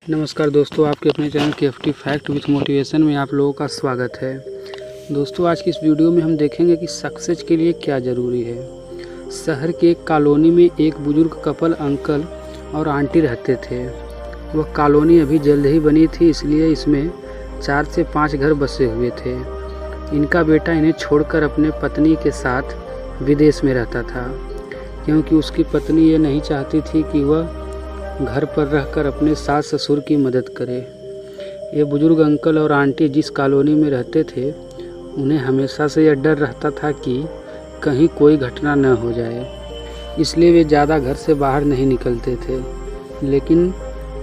नमस्कार दोस्तों, आपके अपने channel KFT fact with motivation में आप लोगों का स्वागत है। दोस्तों, आज की इस वीडियो में हम देखेंगे कि सक्सेस के लिए क्या ज़रूरी है। शहर के एक कॉलोनी में एक बुजुर्ग कपल अंकल और आंटी रहते थे। वह कॉलोनी अभी जल्द ही बनी थी, इसलिए इसमें 4 से 5 घर बसे हुए थे। इनका बेटा इन्हें छोड़कर अपने पत्नी के साथ विदेश में रहता था, क्योंकि उसकी पत्नी ये नहीं चाहती थी कि वह घर पर रहकर अपने सास ससुर की मदद करे। ये बुजुर्ग अंकल और आंटी जिस कॉलोनी में रहते थे, उन्हें हमेशा से यह डर रहता था कि कहीं कोई घटना न हो जाए, इसलिए वे ज़्यादा घर से बाहर नहीं निकलते थे। लेकिन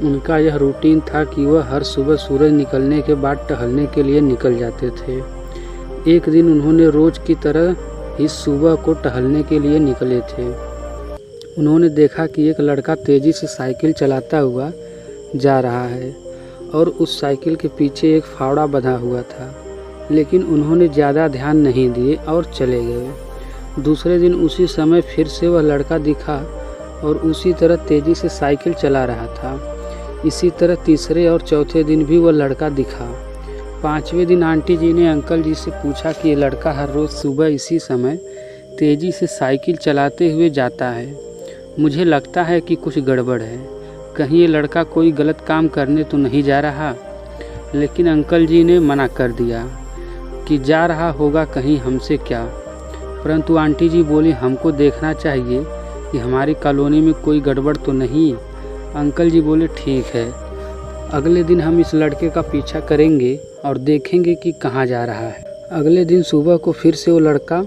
उनका यह रूटीन था कि वह हर सुबह सूरज निकलने के बाद टहलने के लिए निकल जाते थे। एक दिन उन्होंने रोज़ की तरह ही सुबह को टहलने के लिए निकले थे। उन्होंने देखा कि एक लड़का तेज़ी से साइकिल चलाता हुआ जा रहा है और उस साइकिल के पीछे एक फावड़ा बंधा हुआ था, लेकिन उन्होंने ज़्यादा ध्यान नहीं दिए और चले गए। दूसरे दिन उसी समय फिर से वह लड़का दिखा और उसी तरह तेज़ी से साइकिल चला रहा था। इसी तरह तीसरे और चौथे दिन भी वह लड़का दिखा। 5वें दिन आंटी जी ने अंकल जी से पूछा कि ये लड़का हर रोज़ सुबह इसी समय तेज़ी से साइकिल चलाते हुए जाता है। मुझे लगता है कि कुछ गड़बड़ है, कहीं ये लड़का कोई गलत काम करने तो नहीं जा रहा। लेकिन अंकल जी ने मना कर दिया कि जा रहा होगा कहीं हमसे क्या। परंतु आंटी जी बोली, हमको देखना चाहिए कि हमारी कॉलोनी में कोई गड़बड़ तो नहीं। अंकल जी बोले, ठीक है, अगले दिन हम इस लड़के का पीछा करेंगे और देखेंगे कि कहाँ जा रहा है। अगले दिन सुबह को फिर से वो लड़का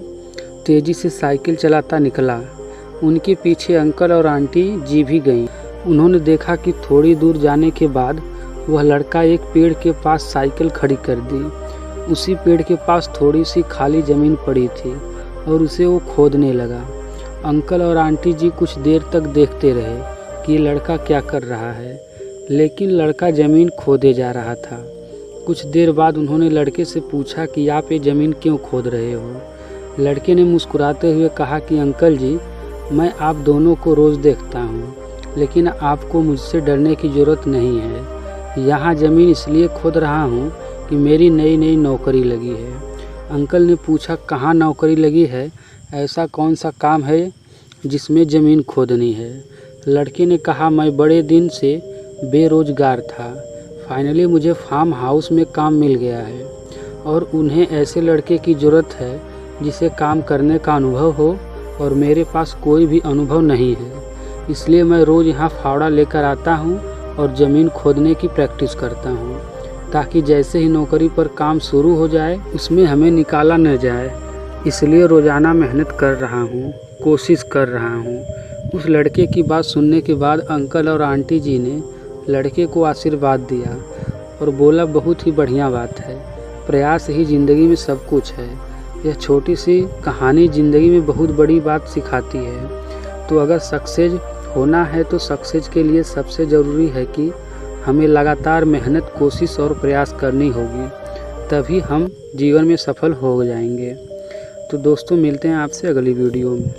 तेज़ी से साइकिल चलाता निकला। उनके पीछे अंकल और आंटी जी भी गईं। उन्होंने देखा कि थोड़ी दूर जाने के बाद वह लड़का एक पेड़ के पास साइकिल खड़ी कर दी। उसी पेड़ के पास थोड़ी सी खाली ज़मीन पड़ी थी और उसे वो खोदने लगा। अंकल और आंटी जी कुछ देर तक देखते रहे कि ये लड़का क्या कर रहा है, लेकिन लड़का ज़मीन खोदे जा रहा था। कुछ देर बाद उन्होंने लड़के से पूछा कि आप ये ज़मीन क्यों खोद रहे हो। लड़के ने मुस्कुराते हुए कहा कि अंकल जी, मैं आप दोनों को रोज़ देखता हूँ, लेकिन आपको मुझसे डरने की ज़रूरत नहीं है। यहाँ ज़मीन इसलिए खोद रहा हूँ कि मेरी नई नौकरी लगी है। अंकल ने पूछा, कहाँ नौकरी लगी है, ऐसा कौन सा काम है जिसमें ज़मीन खोदनी है। लड़के ने कहा, मैं बड़े दिन से बेरोज़गार था, फाइनली मुझे फार्म हाउस में काम मिल गया है और उन्हें ऐसे लड़के की ज़रूरत है जिसे काम करने का अनुभव हो, और मेरे पास कोई भी अनुभव नहीं है। इसलिए मैं रोज़ यहाँ फावड़ा लेकर आता हूँ और ज़मीन खोदने की प्रैक्टिस करता हूँ, ताकि जैसे ही नौकरी पर काम शुरू हो जाए उसमें हमें निकाला न जाए। इसलिए रोज़ाना मेहनत कर रहा हूँ, कोशिश कर रहा हूँ। उस लड़के की बात सुनने के बाद अंकल और आंटी जी ने लड़के को आशीर्वाद दिया और बोला, बहुत ही बढ़िया बात है, प्रयास ही ज़िंदगी में सब कुछ है। यह छोटी सी कहानी ज़िंदगी में बहुत बड़ी बात सिखाती है। तो अगर सक्सेस होना है तो सक्सेस के लिए सबसे ज़रूरी है कि हमें लगातार मेहनत, कोशिश और प्रयास करनी होगी, तभी हम जीवन में सफल हो जाएंगे। तो दोस्तों, मिलते हैं आपसे अगली वीडियो में।